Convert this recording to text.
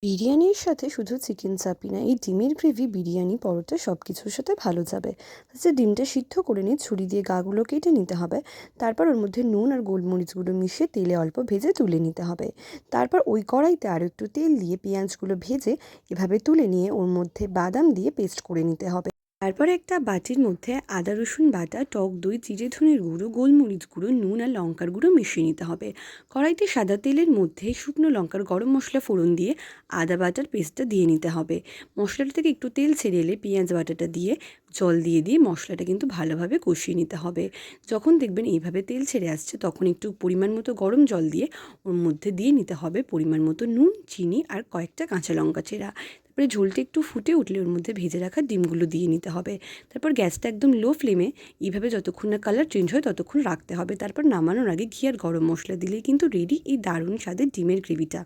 বিরিয়ানির সাথে শুধু চিকেন চাপি না, এই ডিমের গ্রেভি বিরিয়ানি, পরোটা সব কিছুর সাথে ভালো যাবে। ডিমটা সিদ্ধ করে নিয়ে ছুরি দিয়ে গাগুলো কেটে নিতে হবে। তারপর ওর মধ্যে নুন আর গোলমরিচগুলো মিশিয়ে তেলে অল্প ভেজে তুলে নিতে হবে। তারপর ওই কড়াইতে আরও একটু তেল দিয়ে পেঁয়াজগুলো ভেজে এভাবে তুলে নিয়ে ওর মধ্যে বাদাম দিয়ে পেস্ট করে নিতে হবে। তারপর একটা বাটির মধ্যে আদা রসুন বাটা, টক দই, জিরে ধনের গুঁড়ো, গোলমরিচ গুঁড়ো, নুন আর লঙ্কার গুঁড়ো মিশিয়ে নিতে হবে। কড়াইতে সাদা তেলের মধ্যে শুকনো লঙ্কার গরম মশলা ফোড়ন দিয়ে আদা বাটার পেস্টটা দিয়ে নিতে হবে। মশলাটা থেকে একটু তেল ছেড়ে এলে পেঁয়াজ বাটাটা দিয়ে জল দিয়ে মশলাটা কিন্তু ভালোভাবে কষিয়ে নিতে হবে। যখন দেখবেন এইভাবে তেল ছেড়ে আসছে তখন একটু পরিমাণ মতো গরম জল দিয়ে ওর মধ্যে দিয়ে নিতে হবে পরিমাণ মতো নুন, চিনি আর কয়েকটা কাঁচা লঙ্কা চেরা। তারপরে ঝোলটা একটু ফুটে উঠলে ওর মধ্যে ভেজে রাখা ডিমগুলো দিয়ে নিতে হবে। তারপর গ্যাসটা একদম লো ফ্লেমে এইভাবে যতক্ষণ না কালার চেঞ্জ হয় ততক্ষণ রাখতে হবে। তারপর নামানোর আগে ঘি আর গরম মশলা দিলেই কিন্তু রেডি এই দারুণ স্বাদের ডিমের গ্রেভিটা।